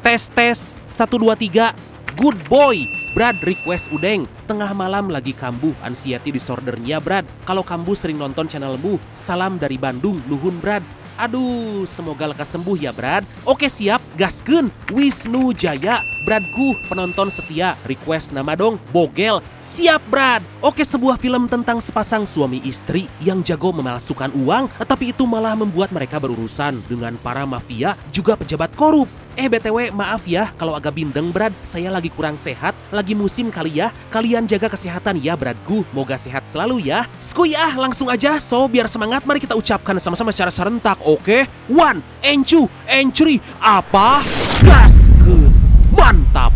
Tes tes 1 2 3. Good boy. Brad request udeng. Tengah malam lagi kambuh anxiety disordernya Brad. Kalau kambuh sering nonton channelmu. Salam dari Bandung, nuhun Brad. Aduh, semoga lekas sembuh ya Brad. Oke siap, gaskeun. Wisnu Jaya, Bradku penonton setia. Request nama dong, Bogel. Siap Brad. Oke, sebuah film tentang sepasang suami istri yang jago memalsukan uang, tapi itu malah membuat mereka berurusan dengan para mafia juga pejabat korup. BTW maaf ya kalau agak bindeng Brad, saya lagi kurang sehat, lagi musim kali ya. Kalian jaga kesehatan ya Bradku, moga sehat selalu ya. Skuy langsung aja, so biar semangat mari kita ucapkan sama-sama secara serentak, oke? 1, and 2, and 3, apa? Gaskeun, mantap!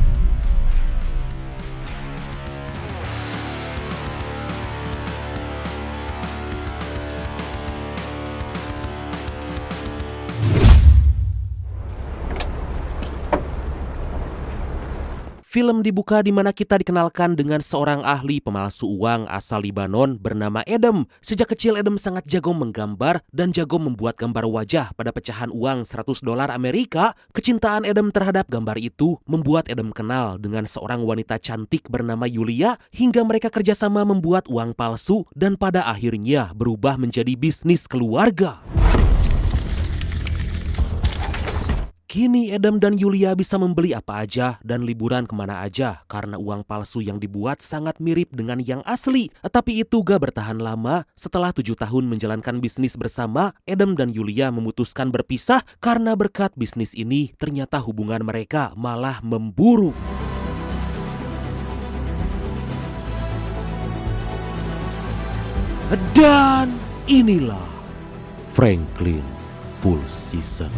Film dibuka di mana kita dikenalkan dengan seorang ahli pemalsu uang asal Libanon bernama Adam. Sejak kecil Adam sangat jago menggambar dan jago membuat gambar wajah pada pecahan uang $100 Amerika. Kecintaan Adam terhadap gambar itu membuat Adam kenal dengan seorang wanita cantik bernama Yulia hingga mereka kerjasama membuat uang palsu dan pada akhirnya berubah menjadi bisnis keluarga. Kini Adam dan Yulia bisa membeli apa aja dan liburan kemana aja karena uang palsu yang dibuat sangat mirip dengan yang asli. Tapi itu gak bertahan lama. Setelah 7 tahun menjalankan bisnis bersama, Adam dan Yulia memutuskan berpisah karena berkat bisnis ini ternyata hubungan mereka malah memburuk. Dan inilah Franklin Full Season.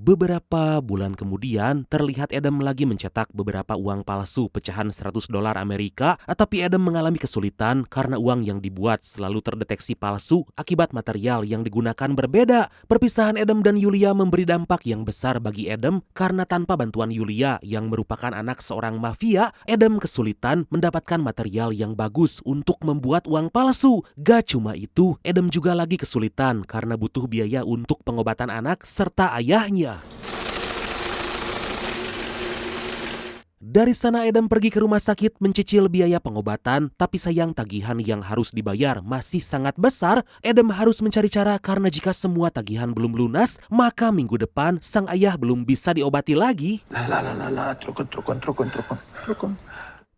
Beberapa bulan kemudian, terlihat Adam lagi mencetak beberapa uang palsu pecahan $100 Amerika, tapi Adam mengalami kesulitan karena uang yang dibuat selalu terdeteksi palsu akibat material yang digunakan berbeda. Perpisahan Adam dan Yulia memberi dampak yang besar bagi Adam karena tanpa bantuan Yulia yang merupakan anak seorang mafia, Adam kesulitan mendapatkan material yang bagus untuk membuat uang palsu. Gak cuma itu, Adam juga lagi kesulitan karena butuh biaya untuk pengobatan anak serta ayahnya. Dari sana Adam pergi ke rumah sakit mencicil biaya pengobatan, tapi sayang tagihan yang harus dibayar masih sangat besar. Adam harus mencari cara karena jika semua tagihan belum lunas, maka minggu depan sang ayah belum bisa diobati lagi. Trukun.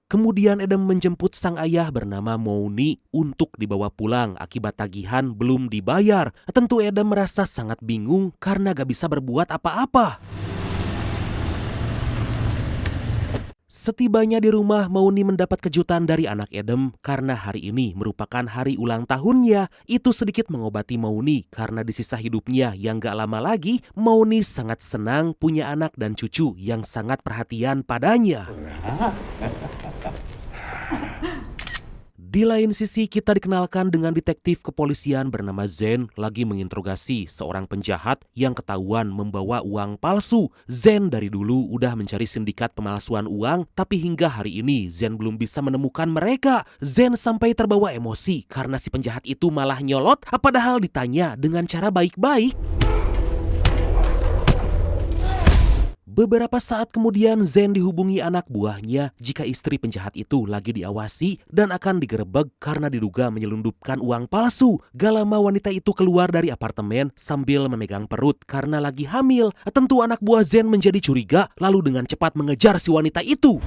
Kemudian Adam menjemput sang ayah bernama Mouni untuk dibawa pulang akibat tagihan belum dibayar. Tentu Adam merasa sangat bingung karena gak bisa berbuat apa-apa. Setibanya di rumah, Mouni mendapat kejutan dari anak Adam karena hari ini merupakan hari ulang tahunnya. Itu sedikit mengobati Mouni karena di sisa hidupnya yang gak lama lagi, Mouni sangat senang punya anak dan cucu yang sangat perhatian padanya. Di lain sisi kita dikenalkan dengan detektif kepolisian bernama Zen lagi menginterogasi seorang penjahat yang ketahuan membawa uang palsu. Zen dari dulu udah mencari sindikat pemalsuan uang, tapi hingga hari ini Zen belum bisa menemukan mereka. Zen sampai terbawa emosi karena si penjahat itu malah nyolot, padahal ditanya dengan cara baik-baik. Beberapa saat kemudian Zen dihubungi anak buahnya jika istri penjahat itu lagi diawasi dan akan digerebek karena diduga menyelundupkan uang palsu. Gak lama wanita itu keluar dari apartemen sambil memegang perut karena lagi hamil. Tentu anak buah Zen menjadi curiga lalu dengan cepat mengejar si wanita itu.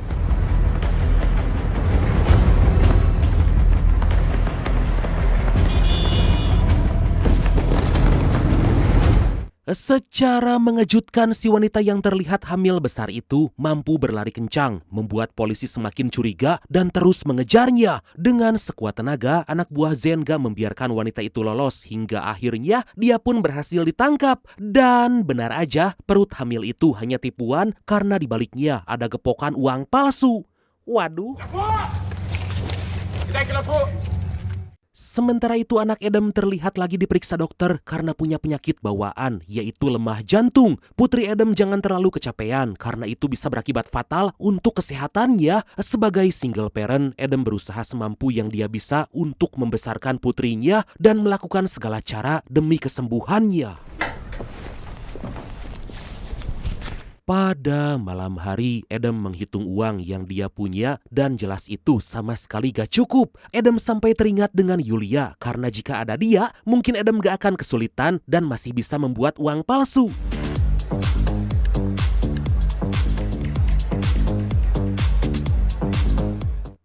Secara mengejutkan, si wanita yang terlihat hamil besar itu mampu berlari kencang, membuat polisi semakin curiga dan terus mengejarnya. Dengan sekuat tenaga, anak buah Zen gak membiarkan wanita itu lolos hingga akhirnya dia pun berhasil ditangkap. Dan benar aja, perut hamil itu hanya tipuan karena di baliknya ada gepokan uang palsu. Waduh. Sementara itu anak Adam terlihat lagi diperiksa dokter karena punya penyakit bawaan, yaitu lemah jantung. Putri Adam jangan terlalu kecapean karena itu bisa berakibat fatal untuk kesehatannya. Sebagai single parent, Adam berusaha semampu yang dia bisa untuk membesarkan putrinya dan melakukan segala cara demi kesembuhannya. Pada malam hari, Adam menghitung uang yang dia punya dan jelas itu sama sekali gak cukup. Adam sampai teringat dengan Yulia karena jika ada dia, mungkin Adam gak akan kesulitan dan masih bisa membuat uang palsu.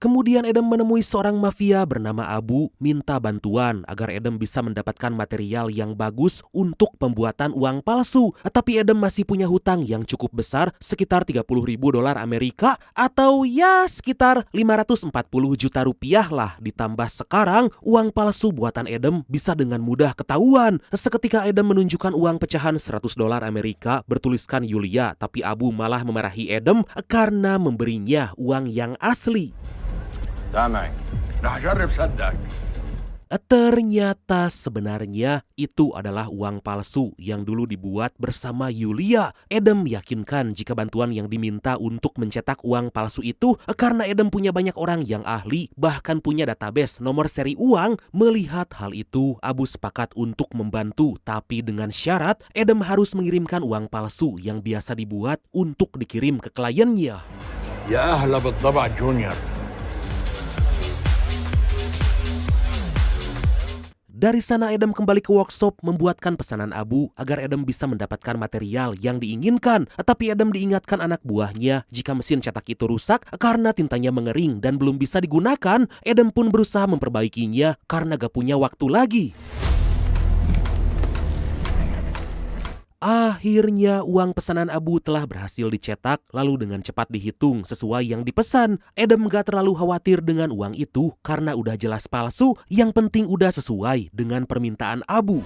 Kemudian Adam menemui seorang mafia bernama Abu minta bantuan agar Adam bisa mendapatkan material yang bagus untuk pembuatan uang palsu. Tapi Adam masih punya hutang yang cukup besar sekitar 30.000 dolar Amerika atau ya sekitar 540 juta rupiah lah. Ditambah sekarang uang palsu buatan Adam bisa dengan mudah ketahuan. Seketika Adam menunjukkan uang pecahan 100 dolar Amerika bertuliskan Yulia, tapi Abu malah memarahi Adam karena memberinya uang yang asli. Ternyata sebenarnya itu adalah uang palsu yang dulu dibuat bersama Yulia. Adam meyakinkan jika bantuan yang diminta untuk mencetak uang palsu itu karena Adam punya banyak orang yang ahli, bahkan punya database nomor seri uang. Melihat hal itu, Abu sepakat untuk membantu, tapi dengan syarat Adam harus mengirimkan uang palsu yang biasa dibuat untuk dikirim ke kliennya. Ya ahla بالطبع junior. Dari sana Adam kembali ke workshop membuatkan pesanan Abu agar Adam bisa mendapatkan material yang diinginkan. Tapi Adam diingatkan anak buahnya jika mesin cetak itu rusak karena tintanya mengering dan belum bisa digunakan. Adam pun berusaha memperbaikinya karena gak punya waktu lagi. Akhirnya uang pesanan Abu telah berhasil dicetak lalu dengan cepat dihitung sesuai yang dipesan. Adam gak terlalu khawatir dengan uang itu karena udah jelas palsu, yang penting udah sesuai dengan permintaan Abu.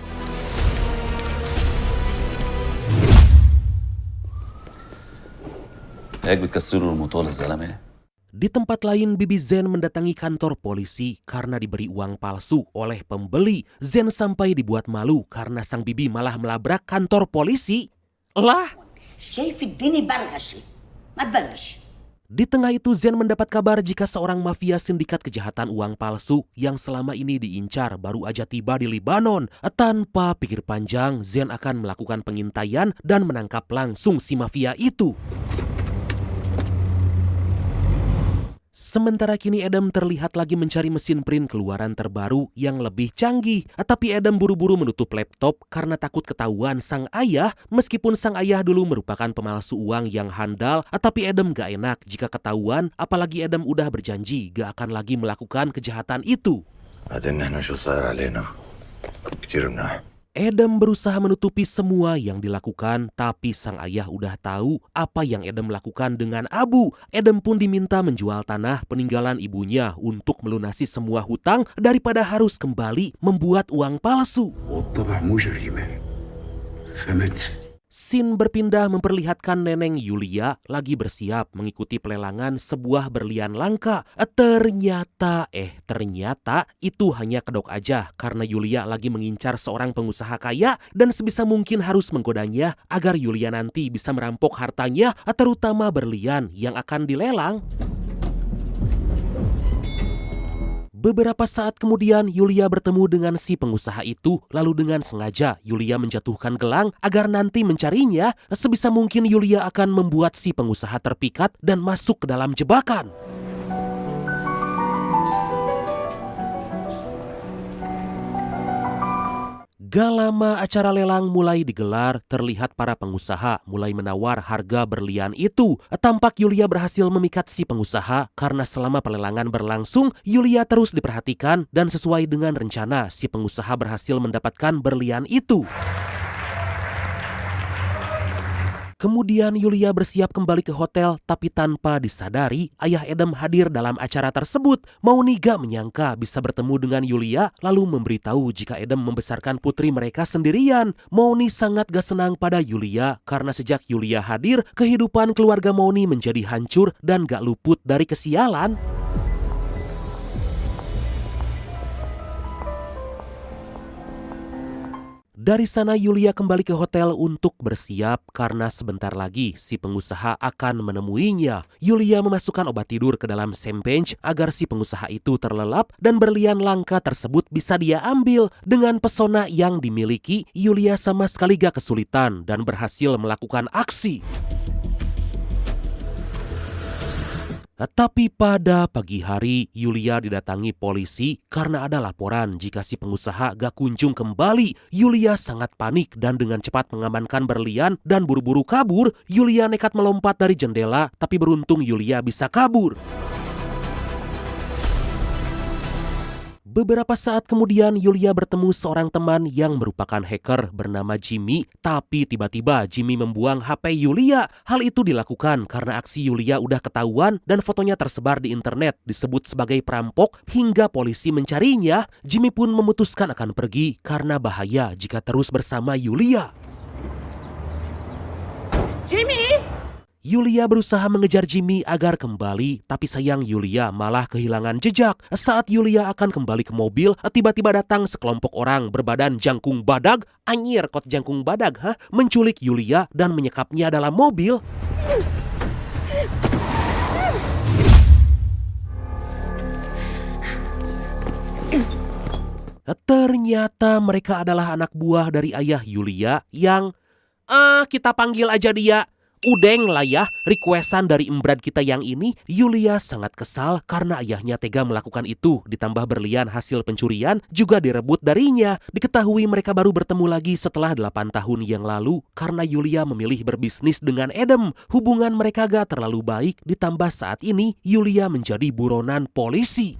Di tempat lain, Bibi Zen mendatangi kantor polisi karena diberi uang palsu oleh pembeli. Zen sampai dibuat malu karena sang bibi malah melabrak kantor polisi. Lah, di tengah itu Zen mendapat kabar jika seorang mafia sindikat kejahatan uang palsu yang selama ini diincar baru aja tiba di Lebanon. Tanpa pikir panjang, Zen akan melakukan pengintaian dan menangkap langsung si mafia itu. Sementara kini Adam terlihat lagi mencari mesin print keluaran terbaru yang lebih canggih. Tapi Adam buru-buru menutup laptop karena takut ketahuan sang ayah. Meskipun sang ayah dulu merupakan pemalsu uang yang handal, tapi Adam gak enak jika ketahuan, apalagi Adam udah berjanji gak akan lagi melakukan kejahatan itu. Adam berusaha menutupi semua yang dilakukan, tapi sang ayah udah tahu apa yang Adam lakukan dengan Abu. Adam pun diminta menjual tanah peninggalan ibunya untuk melunasi semua hutang daripada harus kembali membuat uang palsu. Scene berpindah memperlihatkan neneng Yulia lagi bersiap mengikuti pelelangan sebuah berlian langka. Ternyata itu hanya kedok aja karena Yulia lagi mengincar seorang pengusaha kaya dan sebisa mungkin harus menggodanya agar Yulia nanti bisa merampok hartanya, terutama berlian yang akan dilelang. Beberapa saat kemudian Yulia bertemu dengan si pengusaha itu, lalu dengan sengaja Yulia menjatuhkan gelang agar nanti mencarinya. Sebisa mungkin Yulia akan membuat si pengusaha terpikat dan masuk ke dalam jebakan. Gak lama acara lelang mulai digelar, terlihat para pengusaha mulai menawar harga berlian itu. Tampak Yulia berhasil memikat si pengusaha karena selama pelelangan berlangsung, Yulia terus diperhatikan dan sesuai dengan rencana si pengusaha berhasil mendapatkan berlian itu. Kemudian Yulia bersiap kembali ke hotel, tapi tanpa disadari ayah Adam hadir dalam acara tersebut. Mauni gak menyangka bisa bertemu dengan Yulia lalu memberitahu jika Adam membesarkan putri mereka sendirian. Mauni sangat gak senang pada Yulia karena sejak Yulia hadir, kehidupan keluarga Mauni menjadi hancur dan gak luput dari kesialan. Dari sana Yulia kembali ke hotel untuk bersiap karena sebentar lagi si pengusaha akan menemuinya. Yulia memasukkan obat tidur ke dalam sempenge agar si pengusaha itu terlelap dan berlian langka tersebut bisa dia ambil. Dengan pesona yang dimiliki, Yulia sama sekali gak kesulitan dan berhasil melakukan aksi. Tapi pada pagi hari, Yulia didatangi polisi karena ada laporan jika si pengusaha gak kunjung kembali. Yulia sangat panik dan dengan cepat mengamankan berlian dan buru-buru kabur. Yulia nekat melompat dari jendela, tapi beruntung Yulia bisa kabur. Beberapa saat kemudian Yulia bertemu seorang teman yang merupakan hacker bernama Jimmy, tapi tiba-tiba Jimmy membuang HP Yulia. Hal itu dilakukan karena aksi Yulia udah ketahuan dan fotonya tersebar di internet disebut sebagai perampok. Hingga polisi mencarinya, Jimmy pun memutuskan akan pergi karena bahaya jika terus bersama Yulia. Jimmy! Yulia berusaha mengejar Jimmy agar kembali, tapi sayang Yulia malah kehilangan jejak. Saat Yulia akan kembali ke mobil, tiba-tiba datang sekelompok orang berbadan jangkung badag, anyir kot jangkung badag, menculik Yulia dan menyekapnya dalam mobil. Ternyata mereka adalah anak buah dari ayah Yulia yang, kita panggil aja dia Udeng lah ya, requestan dari embrat kita yang ini. Yulia sangat kesal karena ayahnya tega melakukan itu. Ditambah berlian hasil pencurian juga direbut darinya. Diketahui mereka baru bertemu lagi setelah 8 tahun yang lalu karena Yulia memilih berbisnis dengan Adam. Hubungan mereka gak terlalu baik, ditambah saat ini Yulia menjadi buronan polisi.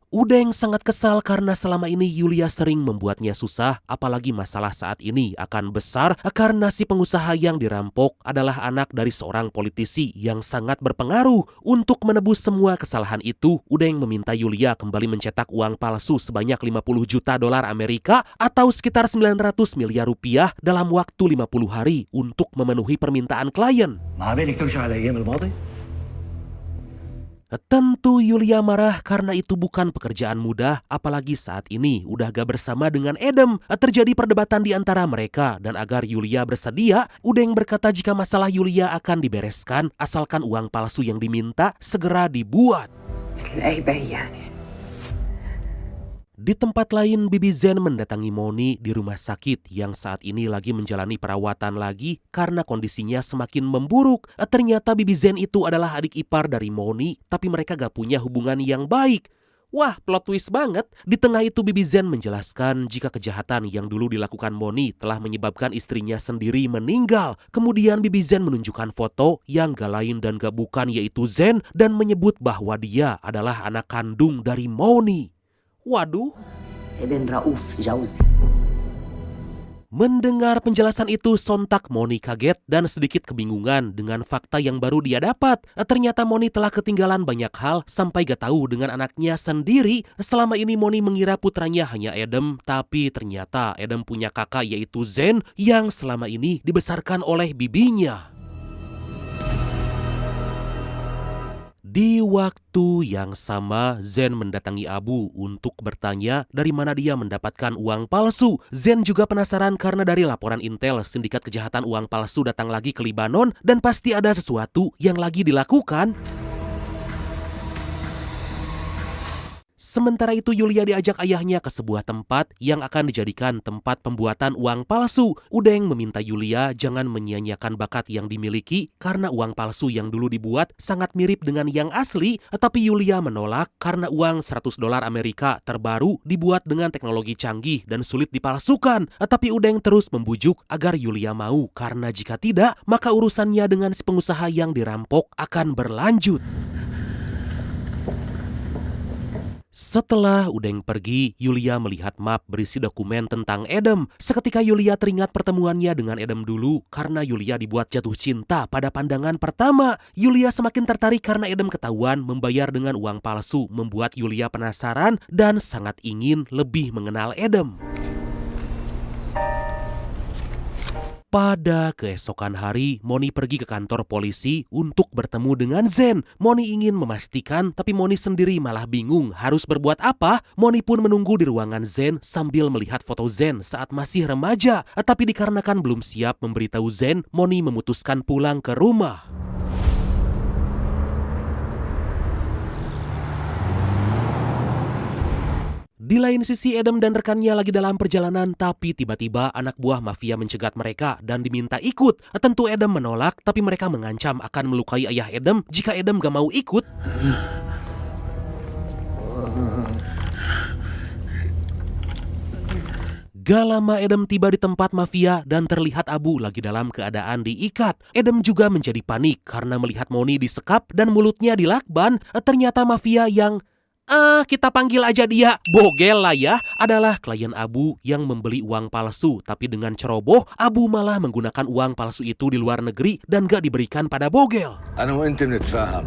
Udeng sangat kesal karena selama ini Yulia sering membuatnya susah, apalagi masalah saat ini akan besar karena si pengusaha yang dirampok adalah anak dari seorang politisi yang sangat berpengaruh. Untuk menebus semua kesalahan itu, Udeng meminta Yulia kembali mencetak uang palsu sebanyak 50 juta dolar Amerika atau sekitar 900 miliar rupiah dalam waktu 50 hari untuk memenuhi permintaan klien. Tentu Yulia marah karena itu bukan pekerjaan mudah, apalagi saat ini udah gak bersama dengan Adam. Terjadi perdebatan di antara mereka dan agar Yulia bersedia, Udeng berkata jika masalah Yulia akan dibereskan asalkan uang palsu yang diminta segera dibuat. Di tempat lain, Bibi Zen mendatangi Moni di rumah sakit yang saat ini lagi menjalani perawatan lagi karena kondisinya semakin memburuk. Ternyata Bibi Zen itu adalah adik ipar dari Moni, tapi mereka gak punya hubungan yang baik. Wah, plot twist banget. Di tengah itu Bibi Zen menjelaskan jika kejahatan yang dulu dilakukan Moni telah menyebabkan istrinya sendiri meninggal. Kemudian Bibi Zen menunjukkan foto yang gak lain dan gak bukan yaitu Zen dan menyebut bahwa dia adalah anak kandung dari Moni. Waduh. Ibn Rauf Jauzi. Mendengar penjelasan itu, sontak Moni kaget dan sedikit kebingungan dengan fakta yang baru dia dapat. Ternyata Moni telah ketinggalan banyak hal sampai gak tahu dengan anaknya sendiri. Selama ini Moni mengira putranya hanya Adam, tapi ternyata Adam punya kakak yaitu Zen yang selama ini dibesarkan oleh bibinya. Di waktu yang sama, Zen mendatangi Abu untuk bertanya dari mana dia mendapatkan uang palsu. Zen juga penasaran karena dari laporan intel, sindikat kejahatan uang palsu datang lagi ke Libanon dan pasti ada sesuatu yang lagi dilakukan. Sementara itu Yulia diajak ayahnya ke sebuah tempat yang akan dijadikan tempat pembuatan uang palsu. Udeng meminta Yulia jangan menyia-nyiakan bakat yang dimiliki karena uang palsu yang dulu dibuat sangat mirip dengan yang asli. Tapi Yulia menolak karena uang 100 dolar Amerika terbaru dibuat dengan teknologi canggih dan sulit dipalsukan. Tapi Udeng terus membujuk agar Yulia mau karena jika tidak maka urusannya dengan si pengusaha yang dirampok akan berlanjut. Setelah Udeng pergi, Yulia melihat map berisi dokumen tentang Adam. Seketika Yulia teringat pertemuannya dengan Adam dulu karena Yulia dibuat jatuh cinta pada pandangan pertama. Yulia semakin tertarik karena Adam ketahuan membayar dengan uang palsu, membuat Yulia penasaran dan sangat ingin lebih mengenal Adam. Pada keesokan hari, Moni pergi ke kantor polisi untuk bertemu dengan Zen. Moni ingin memastikan, tapi Moni sendiri malah bingung harus berbuat apa. Moni pun menunggu di ruangan Zen sambil melihat foto Zen saat masih remaja. Tapi dikarenakan belum siap memberitahu Zen, Moni memutuskan pulang ke rumah. Di lain sisi, Adam dan rekannya lagi dalam perjalanan, tapi tiba-tiba anak buah mafia mencegat mereka dan diminta ikut. Tentu Adam menolak, tapi mereka mengancam akan melukai ayah Adam jika Adam gak mau ikut. Gak lama Adam tiba di tempat mafia dan terlihat Abu lagi dalam keadaan diikat. Adam juga menjadi panik karena melihat Moni disekap dan mulutnya dilakban. Ternyata mafia yang kita panggil aja dia Bogel lah ya, adalah klien Abu yang membeli uang palsu. Tapi dengan ceroboh, Abu malah menggunakan uang palsu itu di luar negeri dan gak diberikan pada Bogel. أنا وأنت بنتفاهم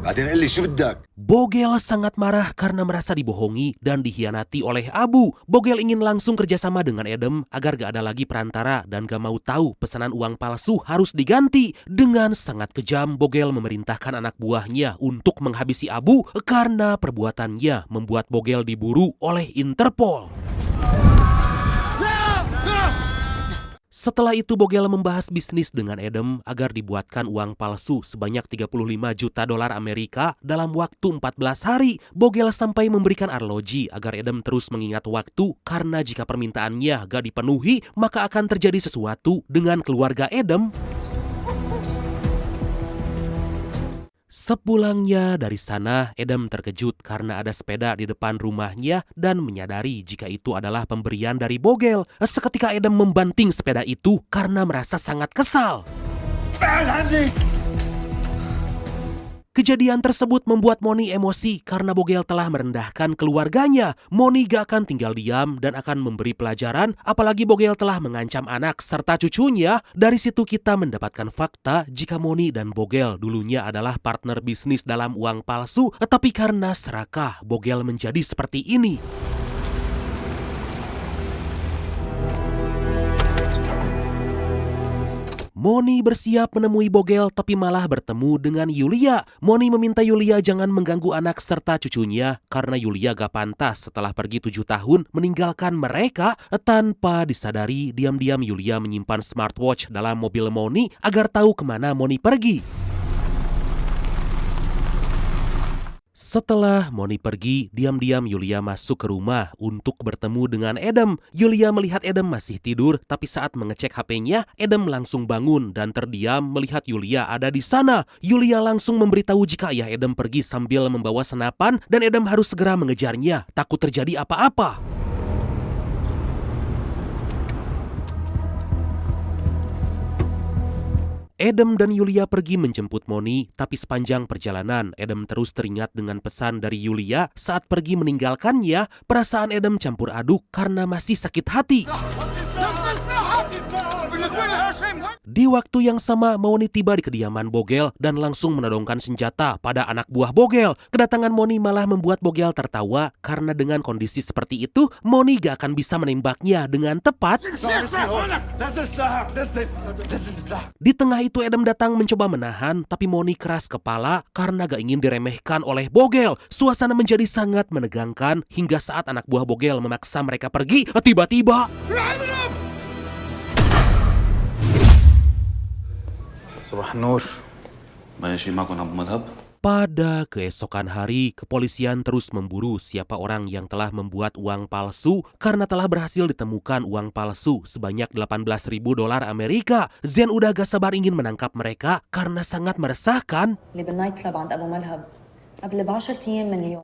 بعدين قل لي شو بدك. Bogel sangat marah karena merasa dibohongi dan dikhianati oleh Abu. Bogel ingin langsung kerjasama dengan Adam agar gak ada lagi perantara dan gak mau tahu pesanan uang palsu harus diganti. Dengan sangat kejam, Bogel memerintahkan anak buahnya untuk menghabisi Abu karena perbuatannya membuat Bogel diburu oleh Interpol. Setelah itu Bogel membahas bisnis dengan Adam agar dibuatkan uang palsu sebanyak 35 juta dolar Amerika dalam waktu 14 hari. Bogel sampai memberikan arloji agar Adam terus mengingat waktu karena jika permintaannya gak dipenuhi maka akan terjadi sesuatu dengan keluarga Adam. Sepulangnya dari sana, Adam terkejut karena ada sepeda di depan rumahnya dan menyadari jika itu adalah pemberian dari Bogel. Seketika Adam membanting sepeda itu karena merasa sangat kesal. Kejadian tersebut membuat Moni emosi karena Bogel telah merendahkan keluarganya. Moni gak akan tinggal diam dan akan memberi pelajaran, apalagi Bogel telah mengancam anak serta cucunya. Dari situ kita mendapatkan fakta jika Moni dan Bogel dulunya adalah partner bisnis dalam uang palsu, tapi karena serakah Bogel menjadi seperti ini. Moni bersiap menemui Bogel tapi malah bertemu dengan Yulia. Moni meminta Yulia jangan mengganggu anak serta cucunya karena Yulia gak pantas setelah pergi 7 tahun meninggalkan mereka. Tanpa disadari, diam-diam Yulia menyimpan smartwatch dalam mobil Moni agar tahu kemana Moni pergi. Setelah Moni pergi, diam-diam Yulia masuk ke rumah untuk bertemu dengan Adam. Yulia melihat Adam masih tidur, tapi saat mengecek HP-nya, Adam langsung bangun dan terdiam melihat Yulia ada di sana. Yulia langsung memberitahu jika ayah Adam pergi sambil membawa senapan dan Adam harus segera mengejarnya, takut terjadi apa-apa. Adam dan Yulia pergi menjemput Moni, tapi sepanjang perjalanan Adam terus teringat dengan pesan dari Yulia saat pergi meninggalkannya. Perasaan Adam campur aduk karena masih sakit hati. Di waktu yang sama, Moni tiba di kediaman Bogel dan langsung menodongkan senjata pada anak buah Bogel. Kedatangan Moni malah membuat Bogel tertawa karena dengan kondisi seperti itu, Moni gak akan bisa menembaknya dengan tepat. Di tengah itu Adam datang mencoba menahan, tapi Moni keras kepala karena gak ingin diremehkan oleh Bogel. Suasana menjadi sangat menegangkan hingga saat anak buah Bogel memaksa mereka pergi, tiba-tiba صباح النور ماشي معكم أبو مذهب. Pada keesokan hari, kepolisian terus memburu siapa orang yang telah membuat uang palsu karena telah berhasil ditemukan uang palsu sebanyak 18.000 dolar Amerika. Zen udah gak sabar ingin menangkap mereka karena sangat meresahkan.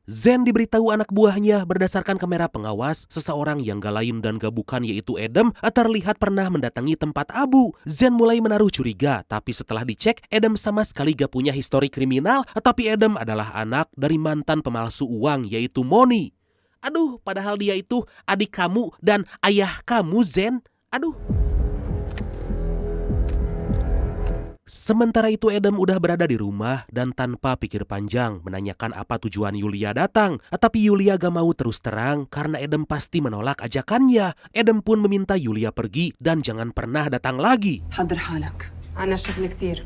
Zen diberitahu anak buahnya berdasarkan kamera pengawas, seseorang yang gak lain dan gak bukan yaitu Adam terlihat pernah mendatangi tempat Abu. Zen mulai menaruh curiga, tapi setelah dicek, Adam sama sekali gak punya histori kriminal, tapi Adam adalah anak dari mantan pemalsu uang yaitu Moni. Aduh, padahal dia itu adik kamu dan ayah kamu, Zen. Aduh. Sementara itu Edem udah berada di rumah dan tanpa pikir panjang menanyakan apa tujuan Yulia datang. Tapi Yulia gak mau terus terang karena Edem pasti menolak ajakannya. Edem pun meminta Yulia pergi dan jangan pernah datang lagi. حضر حالك أنا شغل كتير.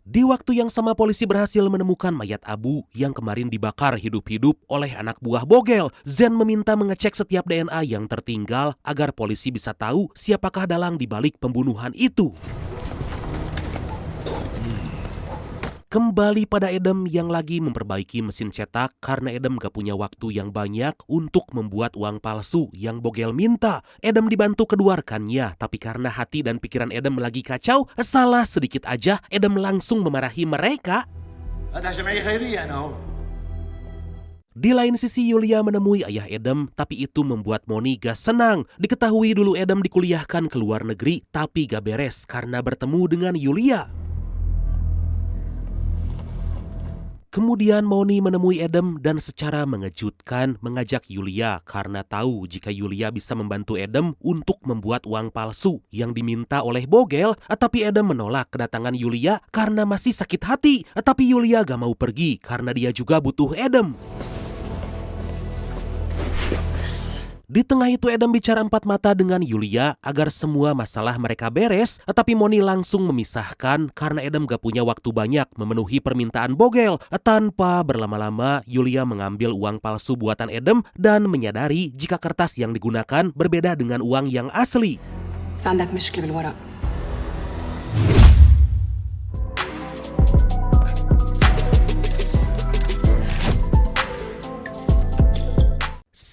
Di waktu yang sama polisi berhasil menemukan mayat Abu yang kemarin dibakar hidup-hidup oleh anak buah Bogel. Zen meminta mengecek setiap DNA yang tertinggal agar polisi bisa tahu siapakah dalang dibalik pembunuhan itu. Kembali pada Edem yang lagi memperbaiki mesin cetak karena Edem gak punya waktu yang banyak untuk membuat uang palsu yang Bogel minta. Edem dibantu kedua rekannya, tapi karena hati dan pikiran Edem lagi kacau, salah sedikit aja Edem langsung memarahi mereka. هذا جمعية خيرية أنا هون. Di lain sisi Yulia menemui ayah Edem, tapi itu membuat Moni gak senang. Diketahui dulu Edem dikuliahkan ke luar negeri, tapi gak beres karena bertemu dengan Yulia. Kemudian Moni menemui Edem dan secara mengejutkan mengajak Yulia karena tahu jika Yulia bisa membantu Edem untuk membuat uang palsu yang diminta oleh Bogel. Tapi Edem menolak kedatangan Yulia karena masih sakit hati. Tapi Yulia gak mau pergi karena dia juga butuh Edem. Di tengah itu Edem bicara empat mata dengan Yulia agar semua masalah mereka beres, tapi Moni langsung memisahkan karena Edem gak punya waktu banyak memenuhi permintaan Bogel. Tanpa berlama-lama, Yulia mengambil uang palsu buatan Edem dan menyadari jika kertas yang digunakan berbeda dengan uang yang asli. بس عندك مشكلة بالورق.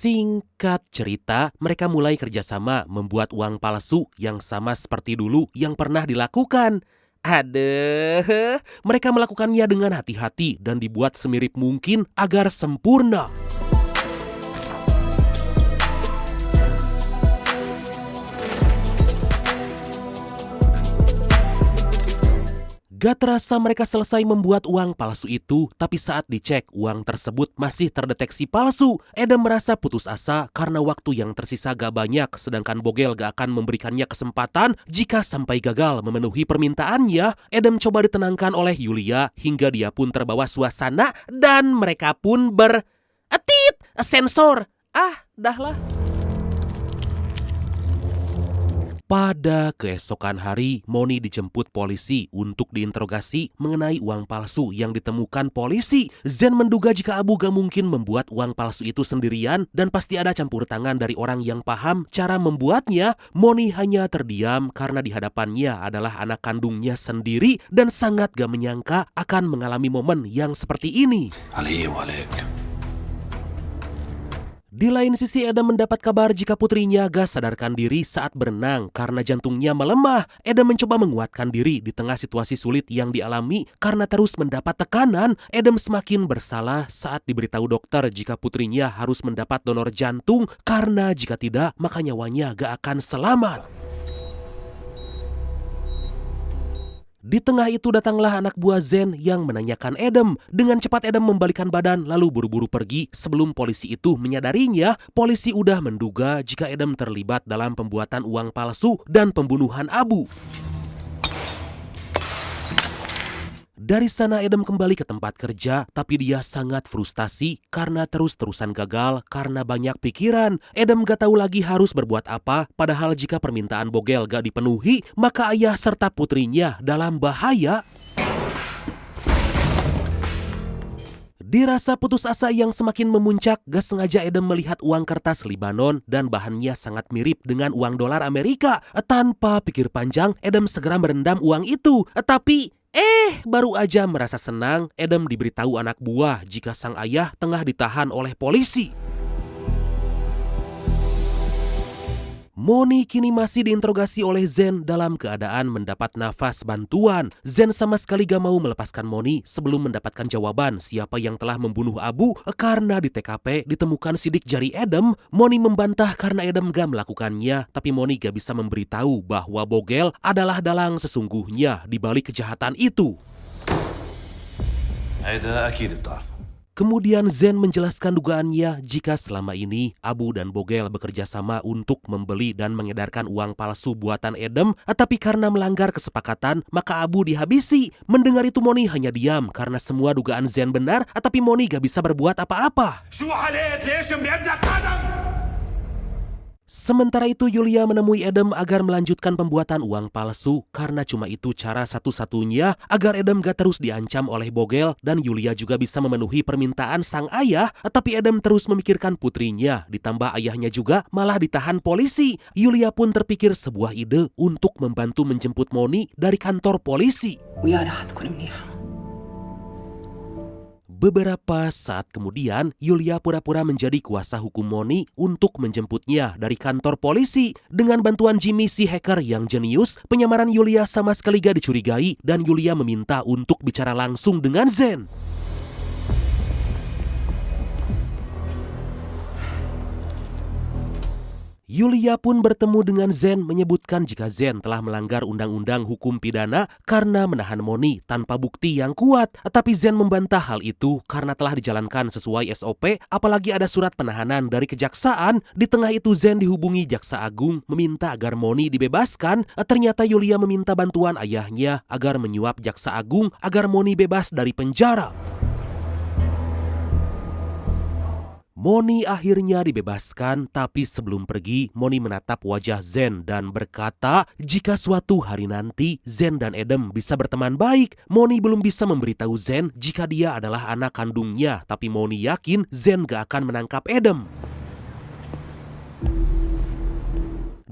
Singkat cerita, mereka mulai kerjasama membuat uang palsu yang sama seperti dulu yang pernah dilakukan. Aduh, mereka melakukannya dengan hati-hati dan dibuat semirip mungkin agar sempurna. Gak terasa mereka selesai membuat uang palsu itu, tapi saat dicek uang tersebut masih terdeteksi palsu. Edem merasa putus asa karena waktu yang tersisa gak banyak, sedangkan Bogel gak akan memberikannya kesempatan jika sampai gagal memenuhi permintaannya. Edem coba ditenangkan oleh Yulia hingga dia pun terbawa suasana dan mereka pun sensor. Dahlah. Pada keesokan hari, Moni dijemput polisi untuk diinterogasi mengenai uang palsu yang ditemukan polisi. Zen menduga jika Abu gak mungkin membuat uang palsu itu sendirian dan pasti ada campur tangan dari orang yang paham cara membuatnya. Moni hanya terdiam karena di hadapannya adalah anak kandungnya sendiri dan sangat gak menyangka akan mengalami momen yang seperti ini. علي وعليك. Di lain sisi Edem mendapat kabar jika putrinya gak sadarkan diri saat berenang karena jantungnya melemah. Edem mencoba menguatkan diri di tengah situasi sulit yang dialami karena terus mendapat tekanan. Edem semakin bersalah saat diberitahu dokter jika putrinya harus mendapat donor jantung karena jika tidak maka nyawanya gak akan selamat. Di tengah itu datanglah anak buah Zen yang menanyakan Edem. Dengan cepat Edem membalikkan badan lalu buru-buru pergi sebelum polisi itu menyadarinya. Polisi udah menduga jika Edem terlibat dalam pembuatan uang palsu dan pembunuhan Abu. Dari sana Edem kembali ke tempat kerja, tapi dia sangat frustasi karena terus-terusan gagal karena banyak pikiran. Edem gak tahu lagi harus berbuat apa, padahal jika permintaan Bogel gak dipenuhi, maka ayah serta putrinya dalam bahaya. Dirasa putus asa yang semakin memuncak, gak sengaja Edem melihat uang kertas Libanon dan bahannya sangat mirip dengan uang dolar Amerika. Tanpa pikir panjang, Edem segera merendam uang itu. Tapi baru aja merasa senang, Edem diberitahu anak buah jika sang ayah tengah ditahan oleh polisi. Moni kini masih diinterogasi oleh Zen dalam keadaan mendapat nafas bantuan. Zen sama sekali gak mau melepaskan Moni sebelum mendapatkan jawaban siapa yang telah membunuh Abu karena di TKP ditemukan sidik jari Edem. Moni membantah karena Edem gak melakukannya, tapi Moni gak bisa memberitahu bahwa Bogel adalah dalang sesungguhnya di balik kejahatan itu. هيدا أكيد بتعرفه. Kemudian Zen menjelaskan dugaannya jika selama ini Abu dan Bogel bekerja sama untuk membeli dan mengedarkan uang palsu buatan Edem, tapi karena melanggar kesepakatan, maka Abu dihabisi. Mendengar itu Moni hanya diam karena semua dugaan Zen benar, tapi Moni gak bisa berbuat apa-apa. Sementara itu Yulia menemui Edem agar melanjutkan pembuatan uang palsu karena cuma itu cara satu-satunya agar Edem gak terus diancam oleh Bogel dan Yulia juga bisa memenuhi permintaan sang ayah. Tapi Edem terus memikirkan putrinya, ditambah ayahnya juga malah ditahan polisi. Yulia pun terpikir sebuah ide untuk membantu menjemput Moni dari kantor polisi. ويا رح تكون منيحة. Beberapa saat kemudian, Yulia pura-pura menjadi kuasa hukum Moni untuk menjemputnya dari kantor polisi. Dengan bantuan Jimmy si hacker yang jenius, penyamaran Yulia sama sekali gak dicurigai dan Yulia meminta untuk bicara langsung dengan Zen. Yulia pun bertemu dengan Zen menyebutkan jika Zen telah melanggar undang-undang hukum pidana karena menahan Moni tanpa bukti yang kuat. Tapi Zen membantah hal itu karena telah dijalankan sesuai SOP, apalagi ada surat penahanan dari kejaksaan. Di tengah itu Zen dihubungi jaksa agung meminta agar Moni dibebaskan. Ternyata Yulia meminta bantuan ayahnya agar menyuap jaksa agung agar Moni bebas dari penjara. Moni akhirnya dibebaskan, tapi sebelum pergi, Moni menatap wajah Zen dan berkata, jika suatu hari nanti Zen dan Edem bisa berteman baik. Moni belum bisa memberitahu Zen jika dia adalah anak kandungnya, tapi Moni yakin Zen gak akan menangkap Edem.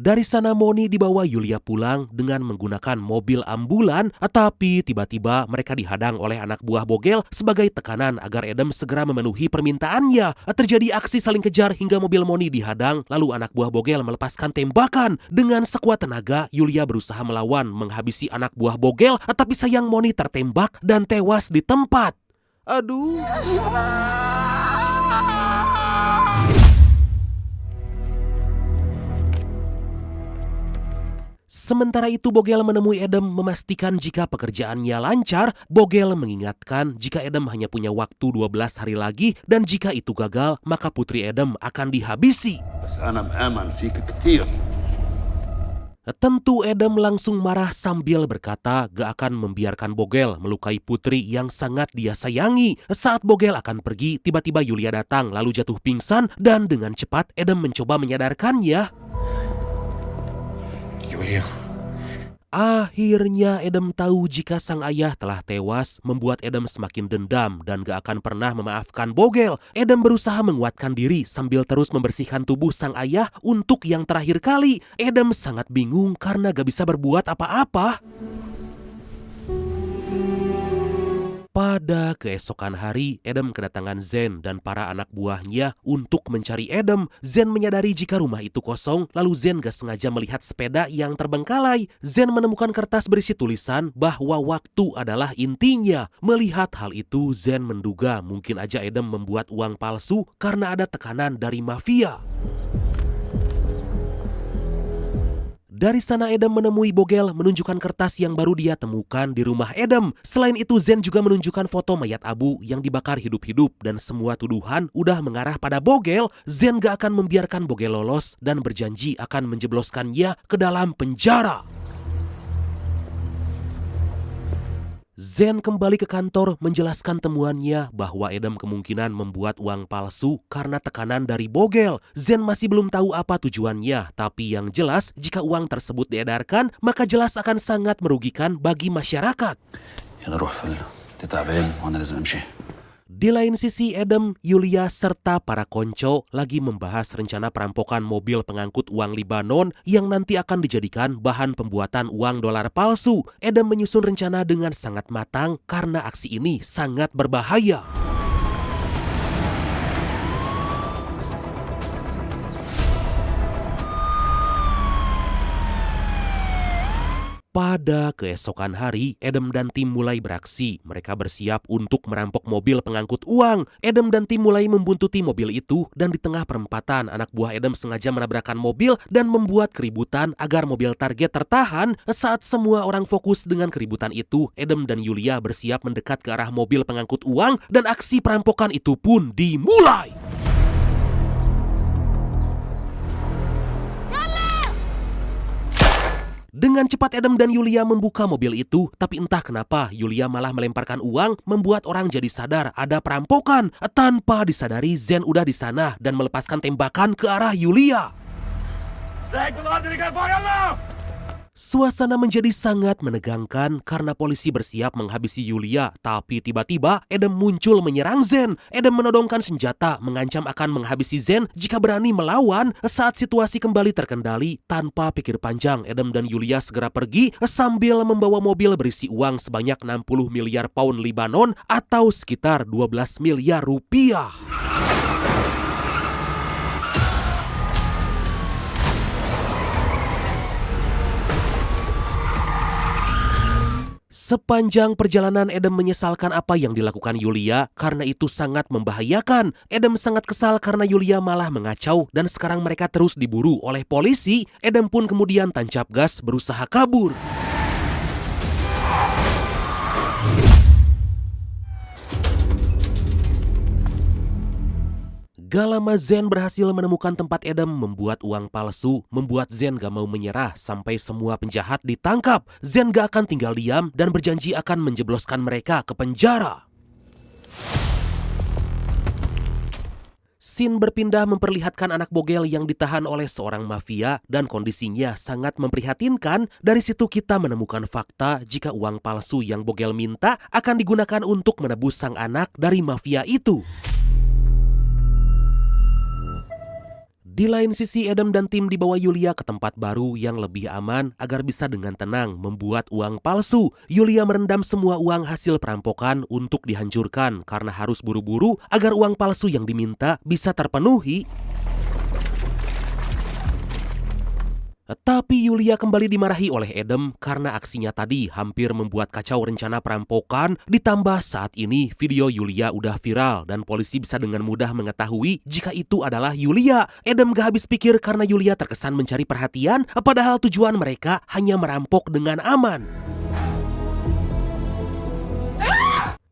Dari sana Moni dibawa Yulia pulang dengan menggunakan mobil ambulan, tapi tiba-tiba mereka dihadang oleh anak buah Bogel sebagai tekanan agar Edem segera memenuhi permintaannya. Terjadi aksi saling kejar hingga mobil Moni dihadang, lalu anak buah Bogel melepaskan tembakan. Dengan sekuat tenaga, Yulia berusaha melawan menghabisi anak buah Bogel, tapi sayang Moni tertembak dan tewas di tempat. Aduh. Sementara itu Bogel menemui Edem memastikan jika pekerjaannya lancar. Bogel mengingatkan jika Edem hanya punya waktu 12 hari lagi dan jika itu gagal maka putri Edem akan dihabisi. Tentu Edem langsung marah sambil berkata gak akan membiarkan Bogel melukai putri yang sangat dia sayangi. Saat Bogel akan pergi, tiba-tiba Yulia datang lalu jatuh pingsan dan dengan cepat Edem mencoba menyadarkannya. Akhirnya Edem tahu jika sang ayah telah tewas, membuat Edem semakin dendam dan gak akan pernah memaafkan Bogel. Edem berusaha menguatkan diri sambil terus membersihkan tubuh sang ayah untuk yang terakhir kali. Edem sangat bingung karena gak bisa berbuat apa-apa. Pada keesokan hari, Edem kedatangan Zen dan para anak buahnya untuk mencari Edem. Zen menyadari jika rumah itu kosong, lalu Zen gak sengaja melihat sepeda yang terbengkalai. Zen menemukan kertas berisi tulisan bahwa waktu adalah intinya. Melihat hal itu, Zen menduga mungkin aja Edem membuat uang palsu karena ada tekanan dari mafia. Dari sana Edem menemui Bogel menunjukkan kertas yang baru dia temukan di rumah Edem. Selain itu Zen juga menunjukkan foto mayat Abu yang dibakar hidup-hidup dan semua tuduhan udah mengarah pada Bogel. Zen gak akan membiarkan Bogel lolos dan berjanji akan menjebloskannya ke dalam penjara. Zen kembali ke kantor menjelaskan temuannya bahwa Edem kemungkinan membuat uang palsu karena tekanan dari Bogel. Zen masih belum tahu apa tujuannya, tapi yang jelas jika uang tersebut diedarkan maka jelas akan sangat merugikan bagi masyarakat. يلا روح فل انت تعبان وانا لازم امشي. Di lain sisi Edem, Yulia serta para konco lagi membahas rencana perampokan mobil pengangkut uang Libanon yang nanti akan dijadikan bahan pembuatan uang dolar palsu. Edem menyusun rencana dengan sangat matang karena aksi ini sangat berbahaya. Pada Pada keesokan hari, Adam dan tim mulai beraksi. Mereka bersiap untuk merampok mobil pengangkut uang. Adam dan tim mulai membuntuti mobil itu dan di tengah perempatan, anak buah Adam sengaja menabrakkan mobil dan membuat keributan agar mobil target tertahan. Saat semua orang fokus dengan keributan itu, Adam dan Yulia bersiap mendekat ke arah mobil pengangkut uang dan aksi perampokan itu pun dimulai. Dengan cepat Adam dan Yulia membuka mobil itu, tapi entah kenapa Yulia malah melemparkan uang, membuat orang jadi sadar ada perampokan. Tanpa disadari, Zen udah di sana dan melepaskan tembakan ke arah Yulia. Suasana menjadi sangat menegangkan karena polisi bersiap menghabisi Yulia, tapi tiba-tiba Adam muncul menyerang Zen. Adam menodongkan senjata, mengancam akan menghabisi Zen jika berani melawan. Saat situasi kembali terkendali, tanpa pikir panjang, Adam dan Yulia segera pergi sambil membawa mobil berisi uang sebanyak 60 miliar pound Libanon atau sekitar 12 miliar rupiah. Sepanjang perjalanan Adam menyesalkan apa yang dilakukan Yulia karena itu sangat membahayakan. Adam sangat kesal karena Yulia malah mengacau dan sekarang mereka terus diburu oleh polisi. Adam pun kemudian tancap gas berusaha kabur. Gak lama Zen berhasil menemukan tempat Adam membuat uang palsu, membuat Zen gak mau menyerah sampai semua penjahat ditangkap. Zen gak akan tinggal diam dan berjanji akan menjebloskan mereka ke penjara. Scene berpindah memperlihatkan anak bogel yang ditahan oleh seorang mafia dan kondisinya sangat memprihatinkan. Dari situ kita menemukan fakta jika uang palsu yang bogel minta akan digunakan untuk menebus sang anak dari mafia itu. Di lain sisi, Adam dan tim dibawa Yulia ke tempat baru yang lebih aman agar bisa dengan tenang membuat uang palsu. Yulia merendam semua uang hasil perampokan untuk dihancurkan karena harus buru-buru agar uang palsu yang diminta bisa terpenuhi. Tapi Yulia kembali dimarahi oleh Adam karena aksinya tadi hampir membuat kacau rencana perampokan. Ditambah saat ini video Yulia udah viral dan polisi bisa dengan mudah mengetahui jika itu adalah Yulia. Adam gak habis pikir karena Yulia terkesan mencari perhatian, padahal tujuan mereka hanya merampok dengan aman.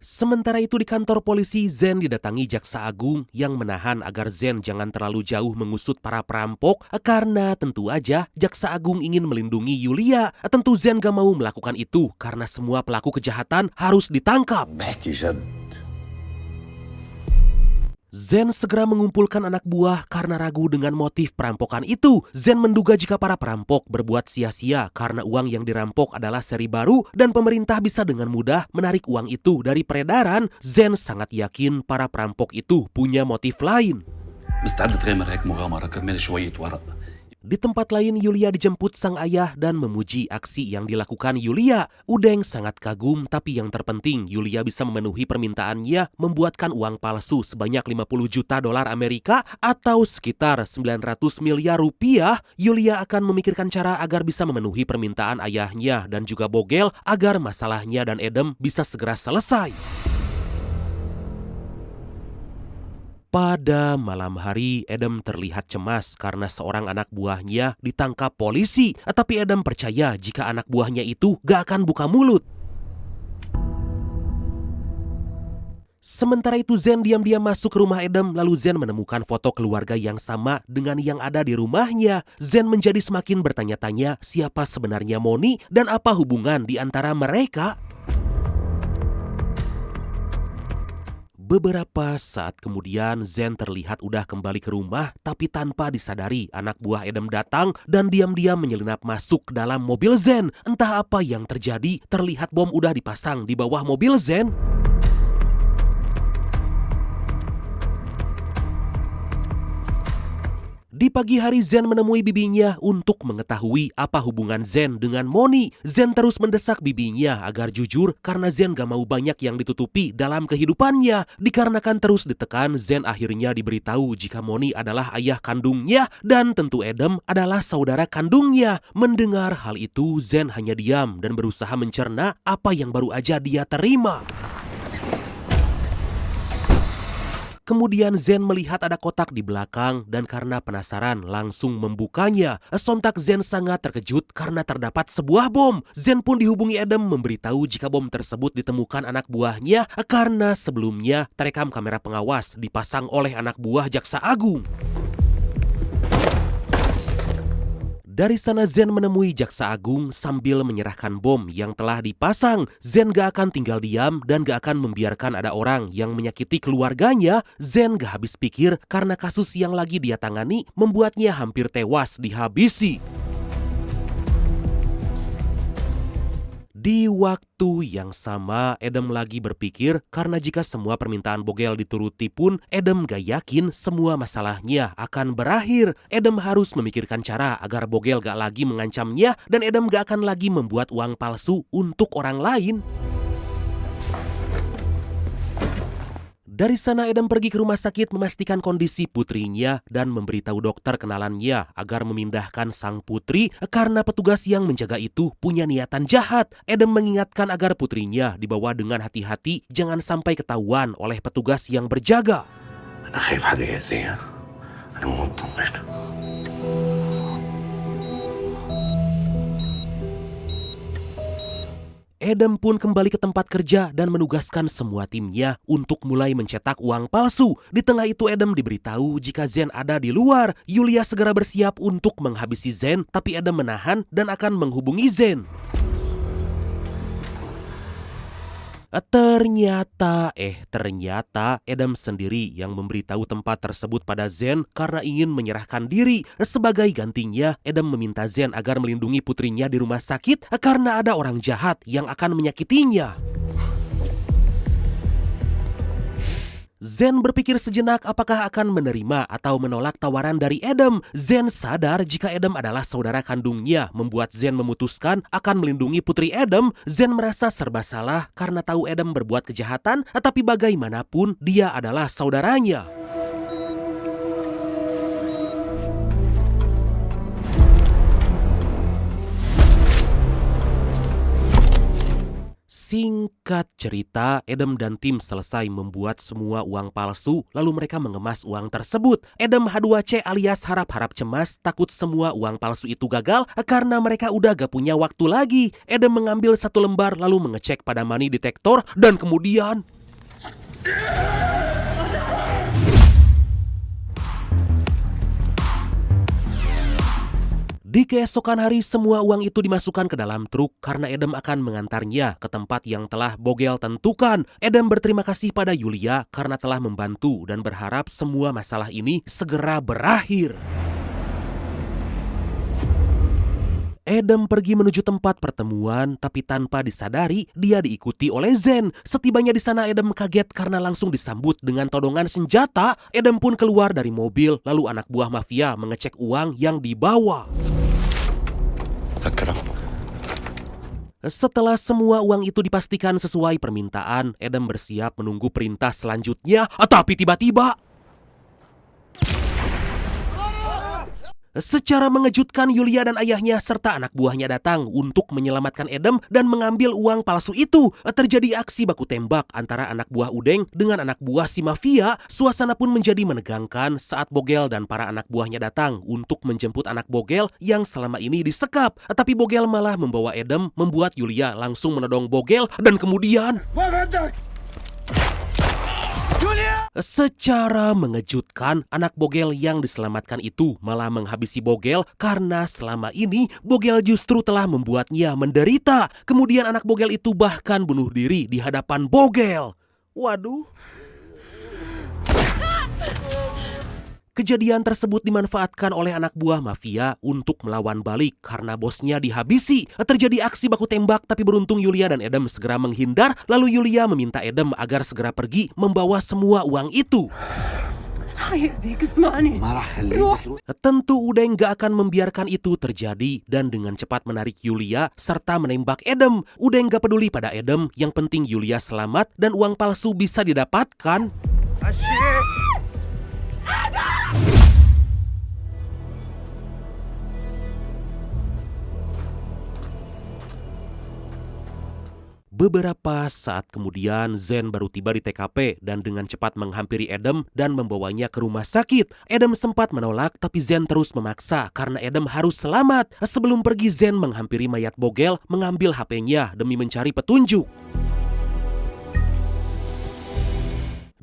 Sementara itu di kantor polisi, Zen didatangi jaksa agung yang menahan agar Zen jangan terlalu jauh mengusut para perampok karena tentu aja jaksa agung ingin melindungi Yulia. Tentu Zen gak mau melakukan itu karena semua pelaku kejahatan harus ditangkap. بحكي جد. Zen segera mengumpulkan anak buah karena ragu dengan motif perampokan itu. Zen menduga jika para perampok berbuat sia-sia karena uang yang dirampok adalah seri baru dan pemerintah bisa dengan mudah menarik uang itu dari peredaran. Zen sangat yakin para perampok itu punya motif lain. مستعد تغامر هيك مغامرة كرمال شوية ورق. Di tempat lain, Yulia dijemput sang ayah dan memuji aksi yang dilakukan Yulia. Udeng sangat kagum, tapi yang terpenting Yulia bisa memenuhi permintaannya membuatkan uang palsu sebanyak 50 juta dolar Amerika atau sekitar 900 miliar rupiah. Yulia akan memikirkan cara agar bisa memenuhi permintaan ayahnya dan juga bogel agar masalahnya dan Adam bisa segera selesai. Pada malam hari, Adam terlihat cemas karena seorang anak buahnya ditangkap polisi. Tapi Adam percaya jika anak buahnya itu gak akan buka mulut. Sementara itu Zen diam-diam masuk ke rumah Adam, lalu Zen menemukan foto keluarga yang sama dengan yang ada di rumahnya. Zen menjadi semakin bertanya-tanya siapa sebenarnya Moni dan apa hubungan di antara mereka. Beberapa saat kemudian Zen terlihat udah kembali ke rumah, tapi tanpa disadari anak buah Adam datang dan diam-diam menyelinap masuk ke dalam mobil Zen. Entah apa yang terjadi, terlihat bom udah dipasang di bawah mobil Zen. Di pagi hari Zen menemui bibinya untuk mengetahui apa hubungan Zen dengan Moni. Zen terus mendesak bibinya agar jujur karena Zen gak mau banyak yang ditutupi dalam kehidupannya. Dikarenakan terus ditekan, Zen akhirnya diberitahu jika Moni adalah ayah kandungnya dan tentu Adam adalah saudara kandungnya. Mendengar hal itu, Zen hanya diam dan berusaha mencerna apa yang baru aja dia terima. Kemudian Zen melihat ada kotak di belakang dan karena penasaran langsung membukanya. Sontak Zen sangat terkejut karena terdapat sebuah bom. Zen pun dihubungi Adam memberitahu jika bom tersebut ditemukan anak buahnya karena sebelumnya terekam kamera pengawas dipasang oleh anak buah Jaksa Agung. Dari sana Zen menemui Jaksa Agung sambil menyerahkan bom yang telah dipasang. Zen gak akan tinggal diam dan gak akan membiarkan ada orang yang menyakiti keluarganya. Zen gak habis pikir karena kasus yang lagi dia tangani membuatnya hampir tewas dihabisi. Di waktu yang sama, Adam lagi berpikir karena jika semua permintaan Bogel dituruti pun, Adam gak yakin semua masalahnya akan berakhir. Adam harus memikirkan cara agar Bogel gak lagi mengancamnya dan Adam gak akan lagi membuat uang palsu untuk orang lain. Dari sana Adam pergi ke rumah sakit memastikan kondisi putrinya dan memberitahu dokter kenalannya agar memindahkan sang putri karena petugas yang menjaga itu punya niatan jahat. Adam mengingatkan agar putrinya dibawa dengan hati-hati jangan sampai ketahuan oleh petugas yang berjaga. أنا خايف حد يأذيها. أنا مو مطمن. Adam pun kembali ke tempat kerja dan menugaskan semua timnya untuk mulai mencetak uang palsu. Di tengah itu Adam diberitahu jika Zen ada di luar. Yulia segera bersiap untuk menghabisi Zen, tapi Adam menahan dan akan menghubungi Zen. Ternyata Adam sendiri yang memberitahu tempat tersebut pada Zen karena ingin menyerahkan diri. Sebagai gantinya, Adam meminta Zen agar melindungi putrinya di rumah sakit karena ada orang jahat yang akan menyakitinya. Zen berpikir sejenak apakah akan menerima atau menolak tawaran dari Adam. Zen sadar jika Adam adalah saudara kandungnya, membuat Zen memutuskan akan melindungi putri Adam. Zen merasa serba salah karena tahu Adam berbuat kejahatan, tapi bagaimanapun dia adalah saudaranya. Singkat cerita, Adam dan tim selesai membuat semua uang palsu, lalu mereka mengemas uang tersebut. Adam H2C alias harap-harap cemas, takut semua uang palsu itu gagal karena mereka udah gak punya waktu lagi. Adam mengambil satu lembar lalu mengecek pada money detector dan kemudian... Di keesokan hari semua uang itu dimasukkan ke dalam truk karena Adam akan mengantarnya ke tempat yang telah Bogel tentukan. Adam berterima kasih pada Yulia karena telah membantu dan berharap semua masalah ini segera berakhir. Adam pergi menuju tempat pertemuan, tapi tanpa disadari dia diikuti oleh Zen. Setibanya di sana Adam kaget karena langsung disambut dengan todongan senjata. Adam pun keluar dari mobil, lalu anak buah mafia mengecek uang yang dibawa. Setelah semua uang itu dipastikan sesuai permintaan, Adam bersiap menunggu perintah selanjutnya, tapi tiba-tiba... Secara mengejutkan, Yulia dan ayahnya serta anak buahnya datang untuk menyelamatkan Adam dan mengambil uang palsu itu. Terjadi aksi baku tembak antara anak buah Udeng dengan anak buah si mafia. Suasana pun menjadi menegangkan saat Bogel dan para anak buahnya datang untuk menjemput anak Bogel yang selama ini disekap. Tapi Bogel malah membawa Adam, membuat Yulia langsung menodong Bogel dan kemudian... Secara mengejutkan, anak Bogel yang diselamatkan itu malah menghabisi Bogel karena selama ini Bogel justru telah membuatnya menderita. Kemudian anak Bogel itu bahkan bunuh diri di hadapan Bogel. Waduh. Kejadian tersebut dimanfaatkan oleh anak buah mafia untuk melawan balik karena bosnya dihabisi. Terjadi aksi baku tembak, tapi beruntung Yulia dan Adam segera menghindar. Lalu Yulia meminta Adam agar segera pergi membawa semua uang itu. حيأذيك اسمعني. ما راح خليك. Tentu Udeng gak akan membiarkan itu terjadi dan dengan cepat menarik Yulia serta menembak Adam. Udeng gak peduli pada Adam, yang penting Yulia selamat dan uang palsu bisa didapatkan. Beberapa saat kemudian Zen baru tiba di TKP dan dengan cepat menghampiri Adam dan membawanya ke rumah sakit. Adam sempat menolak tapi Zen terus memaksa karena Adam harus selamat. Sebelum pergi Zen menghampiri mayat Bogel, mengambil HP-nya demi mencari petunjuk.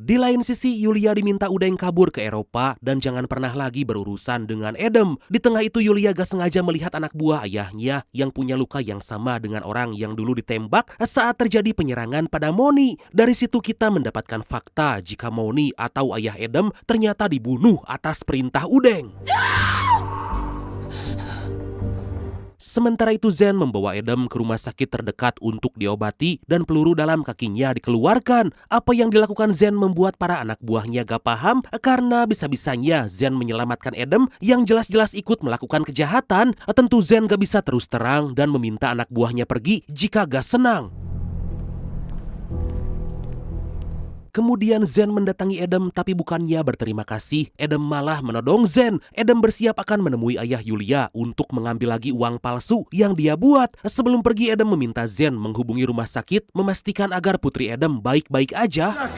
Di lain sisi, Yulia diminta Udeng kabur ke Eropa dan jangan pernah lagi berurusan dengan Adam. Di tengah itu Yulia gak sengaja melihat anak buah ayahnya yang punya luka yang sama dengan orang yang dulu ditembak saat terjadi penyerangan pada Moni. Dari situ kita mendapatkan fakta jika Moni atau ayah Adam ternyata dibunuh atas perintah Udeng. Sementara itu Zen membawa Adam ke rumah sakit terdekat untuk diobati dan peluru dalam kakinya dikeluarkan. Apa yang dilakukan Zen membuat para anak buahnya gak paham karena bisa-bisanya Zen menyelamatkan Adam yang jelas-jelas ikut melakukan kejahatan. Tentu Zen gak bisa terus terang dan meminta anak buahnya pergi jika gak senang. Kemudian Zen mendatangi Adam tapi bukannya berterima kasih, Adam malah menodong Zen. Adam bersiap akan menemui ayah Yulia untuk mengambil lagi uang palsu yang dia buat. Sebelum pergi Adam meminta Zen menghubungi rumah sakit memastikan agar putri Adam baik-baik aja.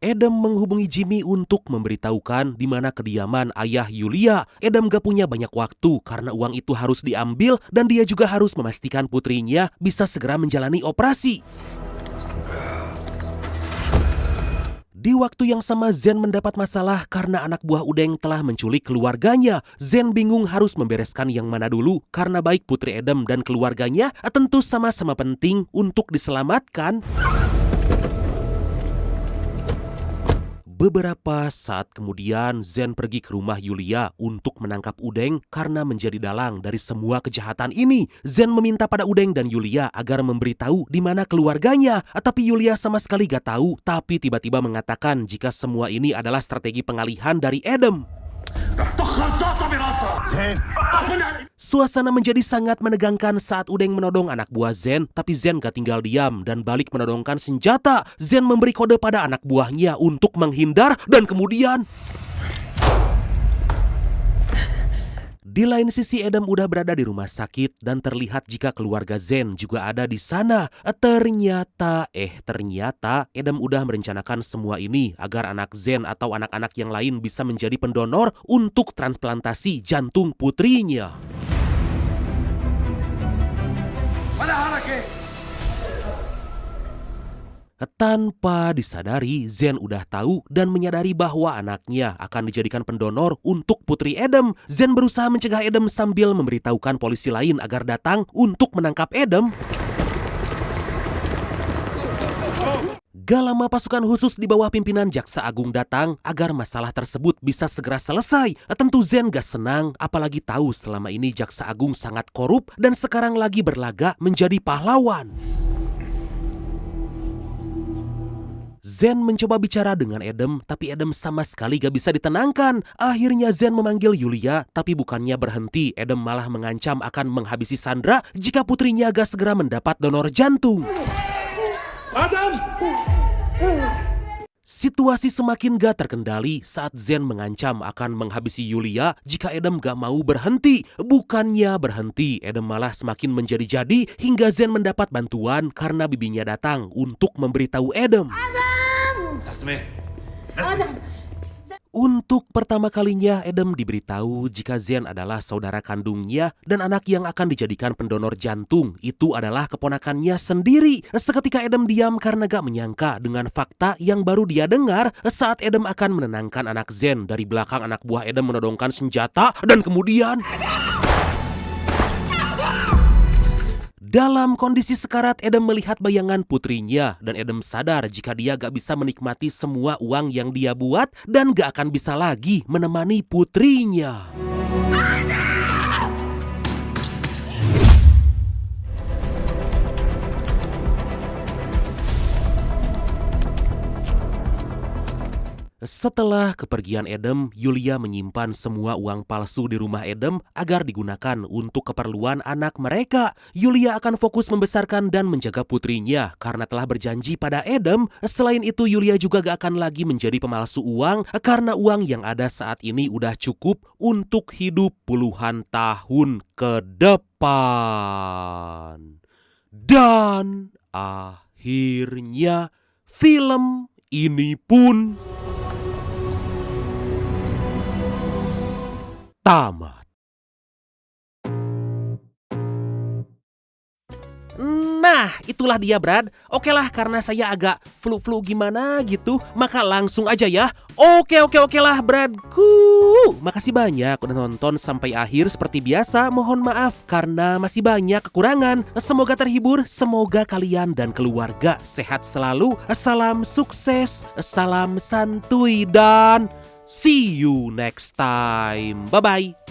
Adam menghubungi Jimmy untuk memberitahukan di mana kediaman ayah Yulia. Adam gak punya banyak waktu karena uang itu harus diambil dan dia juga harus memastikan putrinya bisa segera menjalani operasi. Di waktu yang sama Zen mendapat masalah karena anak buah Udeng telah menculik keluarganya. Zen bingung harus membereskan yang mana dulu karena baik putri Adam dan keluarganya tentu sama-sama penting untuk diselamatkan. Beberapa saat kemudian Zen pergi ke rumah Yulia untuk menangkap Udeng karena menjadi dalang dari semua kejahatan ini. Zen meminta pada Udeng dan Yulia agar memberitahu di mana keluarganya. Tapi Yulia sama sekali gak tahu, tapi tiba-tiba mengatakan jika semua ini adalah strategi pengalihan dari Adam. Suasana menjadi sangat menegangkan saat Udeng menodong anak buah Zen, tapi Zen gak tinggal diam dan balik menodongkan senjata. Zen memberi kode pada anak buahnya untuk menghindar dan kemudian... Di lain sisi Adam udah berada di rumah sakit dan terlihat jika keluarga Zen juga ada di sana. Ternyata Adam udah merencanakan semua ini agar anak Zen atau anak-anak yang lain bisa menjadi pendonor untuk transplantasi jantung putrinya. Tanpa disadari, Zen udah tahu dan menyadari bahwa anaknya akan dijadikan pendonor untuk putri Adam. Zen berusaha mencegah Adam sambil memberitahukan polisi lain agar datang untuk menangkap Adam. Gak lama pasukan khusus di bawah pimpinan Jaksa Agung datang agar masalah tersebut bisa segera selesai. Tentu Zen gak senang, apalagi tahu selama ini Jaksa Agung sangat korup dan sekarang lagi berlaga menjadi pahlawan. Zen mencoba bicara dengan Adam, tapi Adam sama sekali gak bisa ditenangkan. Akhirnya Zen memanggil Yulia, tapi bukannya berhenti, Adam malah mengancam akan menghabisi Sandra jika putrinya gak segera mendapat donor jantung. Adam! Situasi semakin gak terkendali saat Zen mengancam akan menghabisi Yulia jika Adam gak mau berhenti. Bukannya berhenti, Adam malah semakin menjadi-jadi hingga Zen mendapat bantuan karena bibinya datang untuk memberitahu Adam. Untuk pertama kalinya Adam diberitahu jika Zen adalah saudara kandungnya dan anak yang akan dijadikan pendonor jantung itu adalah keponakannya sendiri. Seketika Adam diam karena gak menyangka dengan fakta yang baru dia dengar saat Adam akan menenangkan anak Zen. Dari belakang anak buah Adam menodongkan senjata dan kemudian... Dalam kondisi sekarat, Adam melihat bayangan putrinya dan Adam sadar jika dia gak bisa menikmati semua uang yang dia buat dan gak akan bisa lagi menemani putrinya. Setelah kepergian Adam, Yulia menyimpan semua uang palsu di rumah Adam agar digunakan untuk keperluan anak mereka. Yulia akan fokus membesarkan dan menjaga putrinya karena telah berjanji pada Adam. Selain itu, Yulia juga gak akan lagi menjadi pemalsu uang karena uang yang ada saat ini udah cukup untuk hidup puluhan tahun ke depan. Dan akhirnya film ini pun tamat. Nah, itulah dia Brad. Oke lah, karena saya agak flu-flu gimana gitu, maka langsung aja ya. Oke lah Bradku. Makasih banyak udah nonton sampai akhir. Seperti biasa, mohon maaf karena masih banyak kekurangan. Semoga terhibur, semoga kalian dan keluarga sehat selalu. Salam sukses, salam santuy, dan see you next time. Bye-bye.